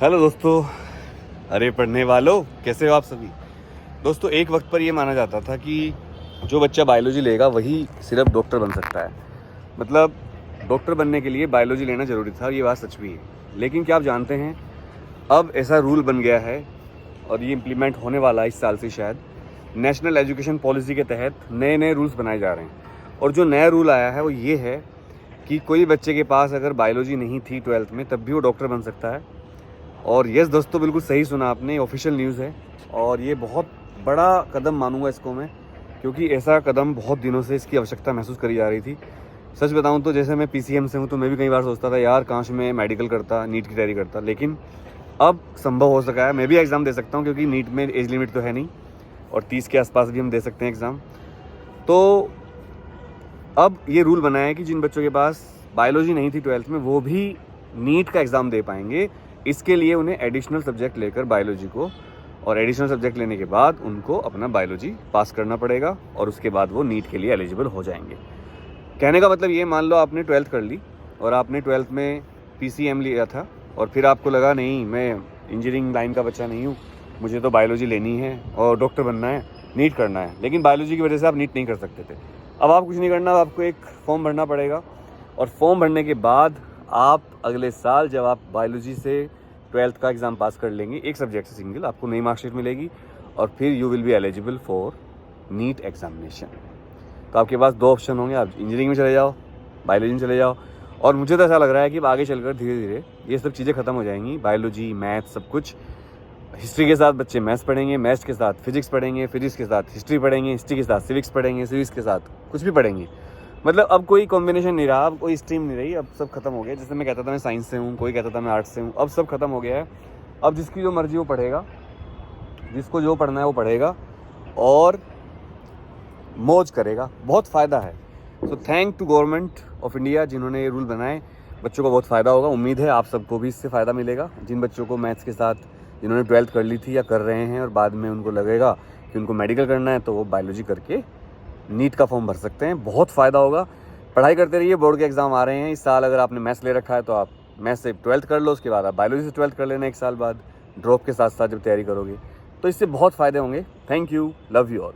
Hello दोस्तों, अरे पढ़ने वालों, कैसे हो आप सभी। दोस्तों, एक वक्त पर यह माना जाता था कि जो बच्चा बायोलॉजी लेगा वही सिर्फ डॉक्टर बन सकता है। मतलब डॉक्टर बनने के लिए बायोलॉजी लेना ज़रूरी था, ये बात सच भी है। लेकिन क्या आप जानते हैं, अब ऐसा रूल बन गया है और ये इम्प्लीमेंट होने वाला है इस साल से शायद। नेशनल एजुकेशन पॉलिसी के तहत नए नए रूल्स बनाए जा रहे हैं और जो नया रूल आया है वो ये है कि कोई बच्चे के पास अगर बायोलॉजी नहीं थी 12th में तब भी वो डॉक्टर बन सकता है। और यस दोस्तों, बिल्कुल सही सुना आपने, ऑफिशियल न्यूज़ है और ये बहुत बड़ा कदम मानूंगा इसको मैं, क्योंकि ऐसा कदम बहुत दिनों से इसकी आवश्यकता महसूस करी जा रही थी। सच बताऊं तो जैसे मैं पीसीएम से हूं तो मैं भी कई बार सोचता था यार काश मैं मेडिकल करता, नीट की तैयारी करता, लेकिन अब संभव हो सका है। मैं भी एग्ज़ाम दे सकता हूँ क्योंकि नीट में एज लिमिट तो है नहीं और 30 के आसपास भी हम दे सकते हैं एग्ज़ाम। तो अब ये रूल बनाया है कि जिन बच्चों के पास बायोलॉजी नहीं थी 12th में वो भी नीट का एग्ज़ाम दे पाएंगे। इसके लिए उन्हें एडिशनल सब्जेक्ट लेकर बायोलॉजी को, और एडिशनल सब्जेक्ट लेने के बाद उनको अपना बायोलॉजी पास करना पड़ेगा और उसके बाद वो नीट के लिए एलिजिबल हो जाएंगे। कहने का मतलब ये, मान लो आपने 12th कर ली और आपने 12th में पीसीएम लिया था और फिर आपको लगा नहीं मैं इंजीनियरिंग लाइन का बच्चा नहीं हूँ, मुझे तो बायोलॉजी लेनी है और डॉक्टर बनना है, नीट करना है, लेकिन बायोलॉजी की वजह से आप नीट नहीं कर सकते थे। अब आप कुछ नहीं करना, अब आपको एक फॉर्म भरना पड़ेगा और फॉर्म भरने के बाद आप अगले साल जब आप बायोलॉजी से 12th का एग्ज़ाम पास कर लेंगे, एक सब्जेक्ट से सिंगल, आपको नई मार्कशीट मिलेगी और फिर you will be eligible for NEET examination. तो आपके पास दो ऑप्शन होंगे, आप इंजीनियरिंग में चले जाओ, बायोलॉजी में चले जाओ। और मुझे तो ऐसा लग रहा है कि आगे चलकर धीरे धीरे ये सब चीज़ें ख़त्म हो जाएंगी, बायोलॉजी, मैथ, सब कुछ। हिस्ट्री के साथ बच्चे मैथ्स पढ़ेंगे, मैथ्स के साथ फिजिक्स पढ़ेंगे, फिजिक्स के साथ हिस्ट्री पढ़ेंगे, हिस्ट्री के साथ सिविक्स पढ़ेंगे, सिविक्स के साथ कुछ भी पढ़ेंगे। मतलब अब कोई कॉम्बिनेशन नहीं रहा, अब कोई स्ट्रीम नहीं रही, अब सब खत्म हो गया। जैसे मैं कहता था मैं साइंस से हूँ, कोई कहता था मैं आर्ट्स से हूँ, अब सब खत्म हो गया है। अब जिसकी जो मर्जी वो पढ़ेगा, जिसको जो पढ़ना है वो पढ़ेगा और मौज करेगा, बहुत फ़ायदा है। So thank to government of India जिन्होंने ये रूल बनाए। बच्चों को बहुत फ़ायदा होगा, उम्मीद है आप सबको भी इससे फ़ायदा मिलेगा। जिन बच्चों को मैथ्स के साथ, जिन्होंने 12th कर ली थी या कर रहे हैं और बाद में उनको लगेगा कि उनको मेडिकल करना है, तो वो बायोलॉजी करके नीट का फॉर्म भर सकते हैं, बहुत फ़ायदा होगा। पढ़ाई करते रहिए, बोर्ड के एग्ज़ाम आ रहे हैं इस साल। अगर आपने मैथ्स ले रखा है तो आप मैथ्स से 12th कर लो, उसके बाद आप बायोलॉजी से 12th कर लेना एक साल बाद, ड्रॉप के साथ साथ जब तैयारी करोगे, तो इससे बहुत फ़ायदे होंगे। Thank you, love you all.